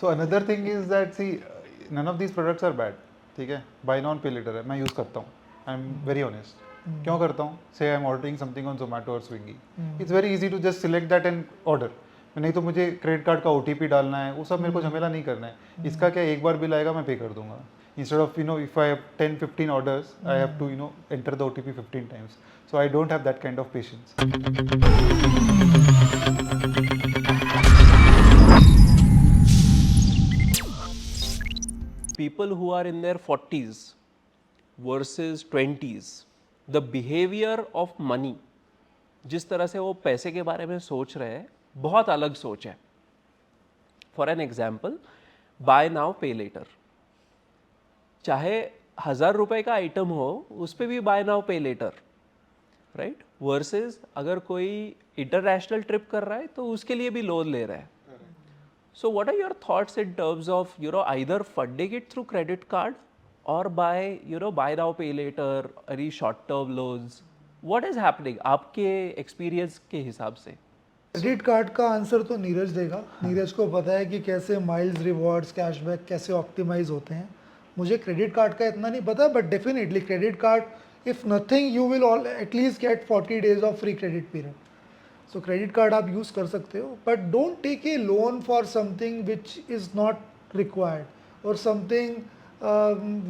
So another thing is that see, none of these products are bad. ठीक है, buy now pay later है, मैं use करता हूँ. I'm very honest. क्यों करता हूँ? Say I'm ordering something on Zomato or Swiggy. It's very easy to just select that and order. नहीं तो मुझे क्रेडिट कार्ड का OTP डालना है, वो सब मेरे को झमेला नहीं करना है. इसका क्या, एक बार बिल आएगा मैं पे कर दूंगा. Instead of if I have 10-15 orders, I have to enter the OTP 15 times. So I don't have that kind of patience. People who are in their 40s versus 20s, the behavior of money, जिस तरह से वो पैसे के बारे में सोच रहे हैं, बहुत अलग सोच है. For an example, buy now pay later. चाहे 1000 रुपए का आइटम हो, उस पर भी buy now pay later, right. Versus अगर कोई इंटरनेशनल ट्रिप कर रहा है तो उसके लिए भी लोन ले रहा है. So what are your thoughts in terms of either funding it through credit card or by buy now pay later, any short term loans? What is happening आपके experience के हिसाब से? क्रेडिट कार्ड का answer तो नीरज देगा. नीरज को पता है कि कैसे माइल्स, रिवॉर्ड्स, कैशबैक कैसे ऑप्टिमाइज होते हैं. मुझे क्रेडिट कार्ड का इतना नहीं पता, but definitely credit card, if nothing you will at least get 40 days off free credit period. So credit card आप यूज़ कर सकते हो, but don't take a loan for something which is not required और something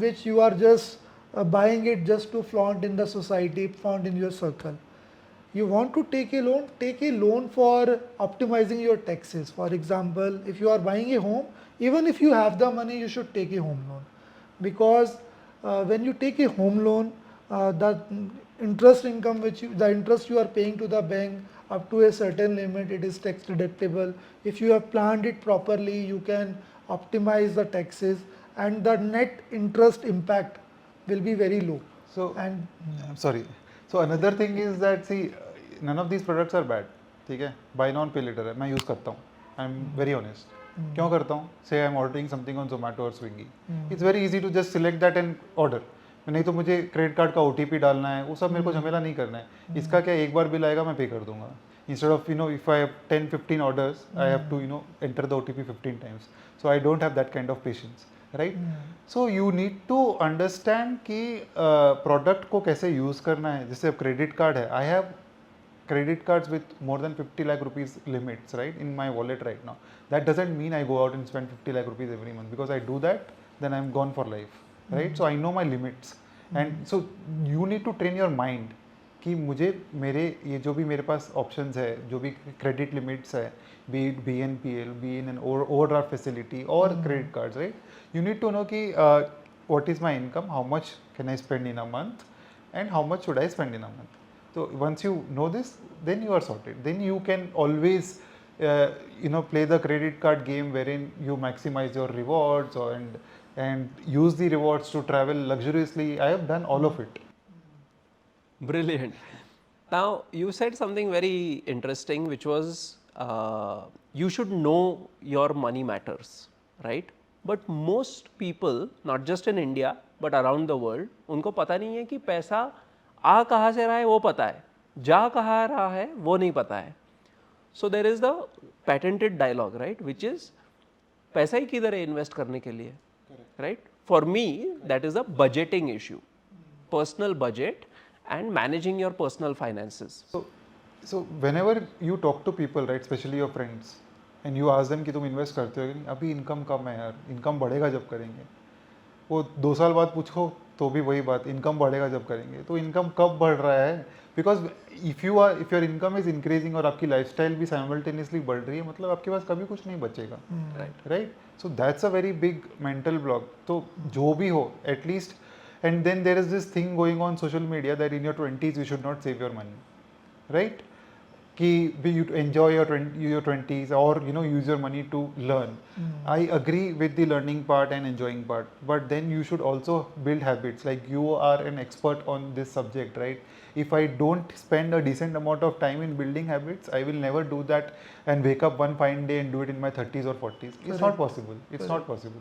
which you are just buying it just to flaunt in the society, flaunt in your circle. You want to take a loan for optimizing your taxes. For example, if you are buying a home, even if you have the money, you should take a home loan, because when you take a home loan, the interest income the interest you are paying to the bank up to a certain limit, it is tax deductible. If you have planned it properly, you can optimize the taxes, and the net interest impact will be very low. So, I'm sorry. So another thing is that see, none of these products are bad. ठीक है, buy now pay later है, मैं use करता हूँ. I'm very honest. क्यों करता हूँ? Say I'm ordering something on Zomato or Swiggy. It's very easy to just select that and order. नहीं तो मुझे क्रेडिट कार्ड का OTP डालना है, वो सब मेरे को झमेला नहीं करना है. इसका क्या, एक बार बिल आएगा मैं पे कर दूंगा. Instead of if I have 10-15 orders, I have to enter the OTP 15 times. So I don't have that kind of patience. Right. So you need to understand कि प्रोडक्ट को कैसे यूज़ करना है. जैसे क्रेडिट कार्ड है, I have credit cards with more than 50 lakh rupees limits, right, in my wallet right now. That doesn't mean I go out and spend 50 lakh rupees every month, because I do that, then I'm gone for life, right? So I know my limits, and so you need to train your mind कि मुझे मेरे ये जो भी मेरे पास options है, जो भी क्रेडिट लिमिट्स है, be it BNPL, be in an overdraft facility और credit cards, right, you need to know कि what is my income, how much can I spend in a month, and how much should I spend in a month. So once you know this, then you are sorted. Then you can always play the credit card game wherein you maximize your rewards and use the rewards to travel luxuriously. I have done all of it. Brilliant. Now you said something very interesting, which was you should know your money matters, right? But most people, not just in India but around the world, उनको पता नहीं है कि पैसा आ कहाँ से रहा है वो पता है, जा कहाँ रहा है वो नहीं पता है. So there is the patented dialogue, right, which is पैसा ही किधर है इन्वेस्ट करने के लिए, right? For me, that is a budgeting issue, personal budget and managing your personal finances. So whenever you talk to people, right, especially your friends, and you ask them कि तुम invest करते हो कि नहीं, अभी इनकम कम है यार, income बढ़ेगा जब करेंगे. वो 2 साल बाद पूछो तो भी वही बात, इनकम बढ़ेगा जब करेंगे. तो इनकम कब बढ़ रहा है? Because if your income is increasing और आपकी लाइफस्टाइल भी साइमल्टेनियसली बढ़ रही है, मतलब आपके पास कभी कुछ नहीं बचेगा, right. So that's a very big mental block. तो जो भी हो, at least. And then there is this thing going on social media that in your 20s you should not save your money, right? Ki you enjoy your 20s, or use your money to learn. I agree with the learning part and enjoying part, but then you should also build habits. Like, you are an expert on this subject, right? If I don't spend a decent amount of time in building habits, I will never do that and wake up one fine day and do it in my 30s or 40s. It's not possible. It's not possible.